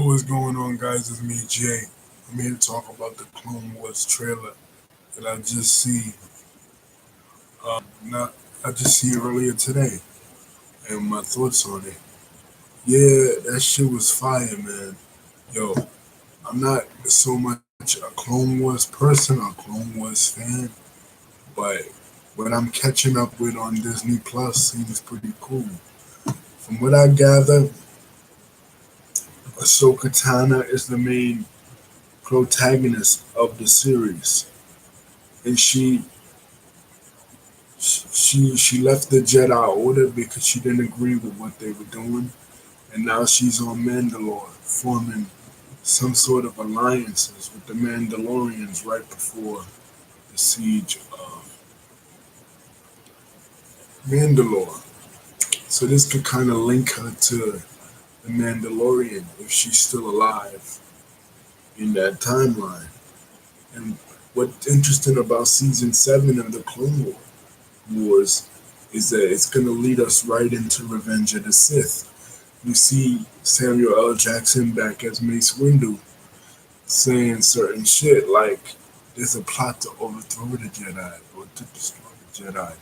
What's going on, guys? It's me, Jay. I'm here to talk about the Clone Wars trailer that I just see. Not I just see earlier today, and my thoughts on it. Yeah, that shit was fire, man. Yo, I'm not so much a Clone Wars person or Clone Wars fan, but what I'm catching up with on Disney Plus seems pretty cool. From what I gather, Ahsoka Tano is the main protagonist of the series, and she left the Jedi Order because she didn't agree with what they were doing, and now she's on Mandalore, forming some sort of alliances with the Mandalorians right before the siege of Mandalore. So this could kind of link her to the Mandalorian if she's still alive in that timeline. And what's interesting about season 7 of the Clone Wars is that it's going to lead us right into Revenge of the Sith. You see Samuel L. Jackson back as Mace Windu saying certain shit like there's a plot to overthrow the Jedi or to destroy the Jedi.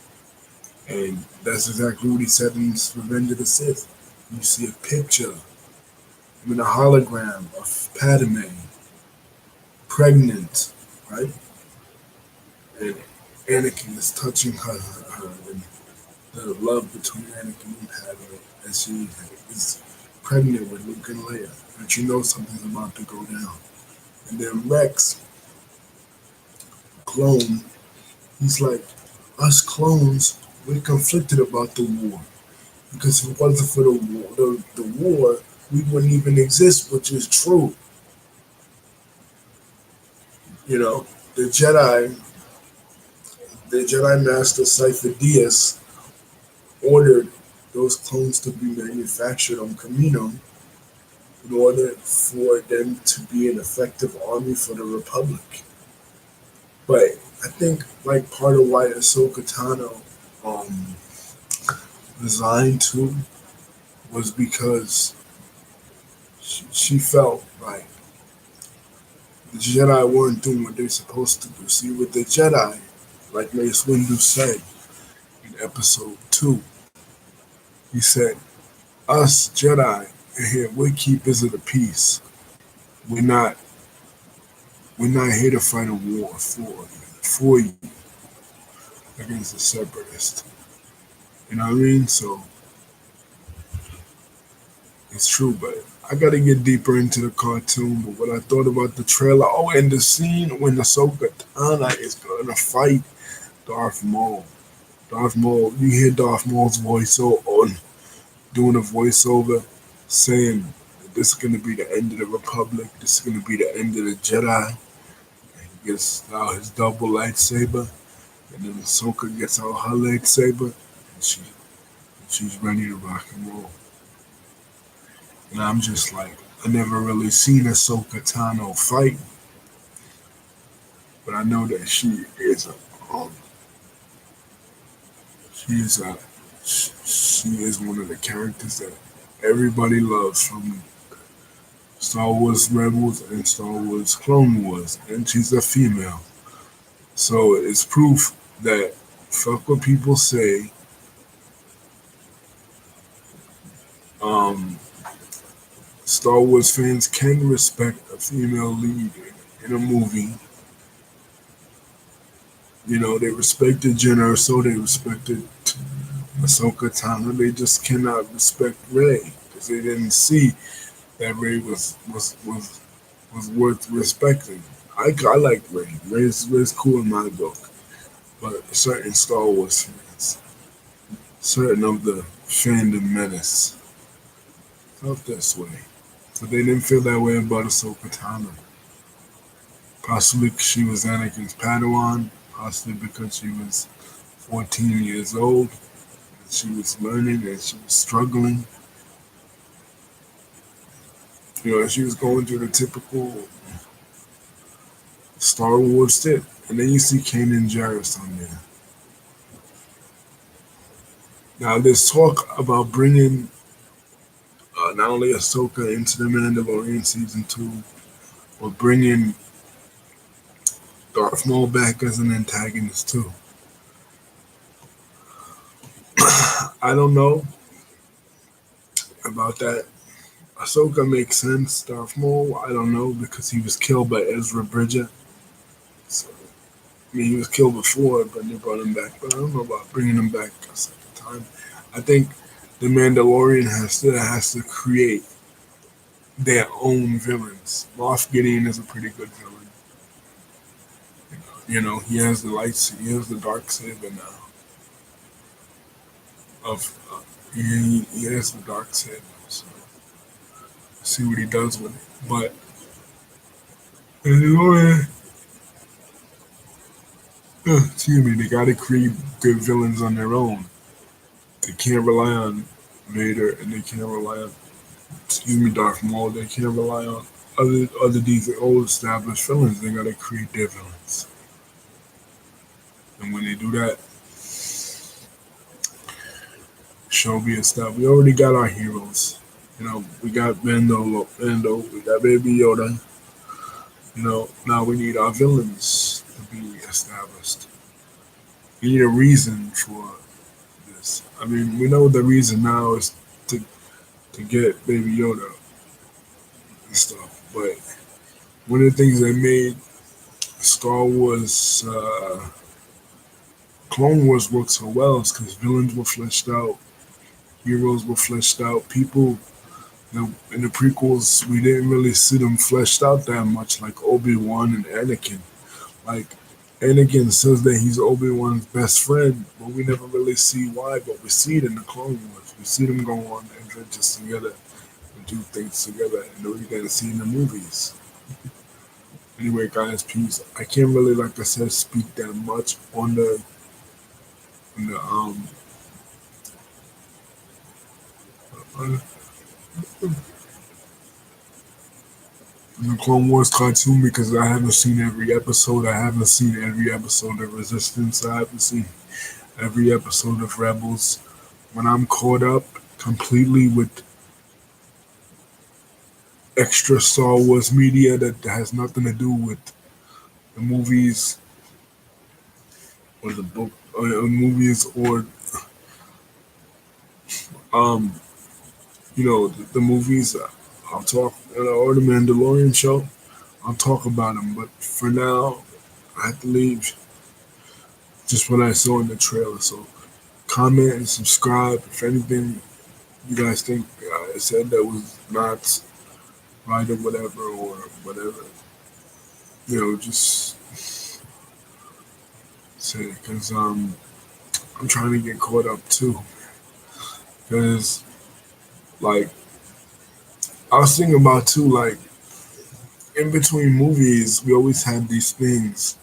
And that's exactly what he said in Revenge of the Sith. You see a picture, I mean a hologram of Padme pregnant, right? And Anakin is touching her and the love between Anakin and Padme as she is pregnant with Luke and Leia. But you know something's about to go down. And then Rex, clone, he's like, us clones, we're conflicted about the war. Because if it wasn't for the war, we wouldn't even exist, which is true. You know, the Jedi, the Jedi Master Cypher Dyas ordered those clones to be manufactured on Camino in order for them to be an effective army for the Republic. But I think like part of why Ahsoka Tano um, resigned too was because she felt like the Jedi weren't doing what they're supposed to do. See, with the Jedi, like Mace Windu said in episode 2, he said, "Us Jedi here, we're keepers of the peace. We're not we're not here to fight a war for you against the separatists." You know what I mean? So it's true, but I gotta get deeper into the cartoon. But what I thought about the trailer, oh, and the scene when Ahsoka Tana is gonna fight Darth Maul. Darth Maul, you hear Darth Maul's voice on doing a voiceover saying that this is gonna be the end of the Republic. This is gonna be the end of the Jedi. And he gets out his double lightsaber, and then Ahsoka gets out her lightsaber, and she's ready to rock and roll. And I'm just like, I never really seen Ahsoka Tano fight, but I know that um, she is a, she is one of the characters that everybody loves from Star Wars Rebels and Star Wars Clone Wars, and she's a female. So it's proof that fuck what people say. Um, Star Wars fans can respect a female lead in a movie. You know, they respected Jen Erso, they respected Ahsoka Tano. They just cannot respect Ray because they didn't see that Ray was worth respecting. I like Ray. Ray's cool in my book, but certain Star Wars fans, certain of the fandom menace, felt this way. But they didn't feel that way about Ahsoka Tano. Possibly 'cause she was Anakin's Padawan, possibly because she was 14 years old, and she was learning and she was struggling. You know, she was going through the typical Star Wars shit. And then you see Kanan Jarrus on there. Now, there's talk about bringing, now not only Ahsoka into the Mandalorian season 2, but bringing Darth Maul back as an antagonist too. I don't know about that. Ahsoka makes sense. Darth Maul, I don't know because he was killed by Ezra Bridger. So, I mean, he was killed before, but they brought him back. But I don't know about bringing him back a second time. I think the Mandalorian has to create their own villains. Moff Gideon is a pretty good villain. You know, he has the lights, he has the dark saber now. He has the dark saber, so see what he does with it. But anyway, excuse me, they gotta create good villains on their own. They can't rely on Vader, and they can't rely on, excuse me, Darth Maul. They can't rely on other these old established villains. They gotta create their villains, and when they do that, show be established. We already got our heroes. You know, we got Mando, we got Baby Yoda. You know, now we need our villains to be established. We need a reason for this. I mean, we know the reason now is to get Baby Yoda and stuff. But one of the things that made Star Wars, Clone Wars work so well is because villains were fleshed out, heroes were fleshed out, people. In the prequels, we didn't really see them fleshed out that much, like Obi-Wan and Anakin. Like, Anakin says that he's Obi-Wan's best friend, but we never really see why, but we see it in the Clone Wars. We see them go on adventures together and do things together, and we get to see in the movies. Anyway, guys, peace. I can't really, like I said, speak that much on on the on the Clone Wars cartoon because I haven't seen every episode. I haven't seen every episode of Resistance. I haven't seen every episode of Rebels. When I'm caught up completely with extra Star Wars media that has nothing to do with the movies or the book or movies or um the movies, I'll talk or the Mandalorian show. I'll talk about them, but for now, I have to leave just what I saw in the trailer. So comment and subscribe if anything you guys think I said that was not right or whatever. You know, just say because I'm trying to get caught up too. Because like I was thinking about too, like in between movies, we always had these things.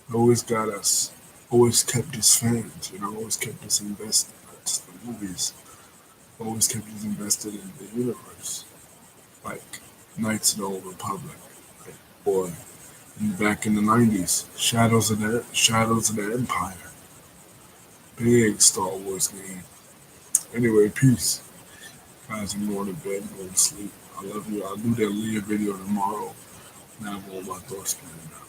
That always got us, always kept us fans. You know, always kept us invested. Not just the movies, always kept us invested in the universe, like Knights of the Old Republic, like, or back in the '90s, Shadows of the Empire, big Star Wars game. Anyway, peace, guys. I'm going to bed, going to sleep. I love you. I'll do that Leah video tomorrow. Now I'm on my thoughts plan now.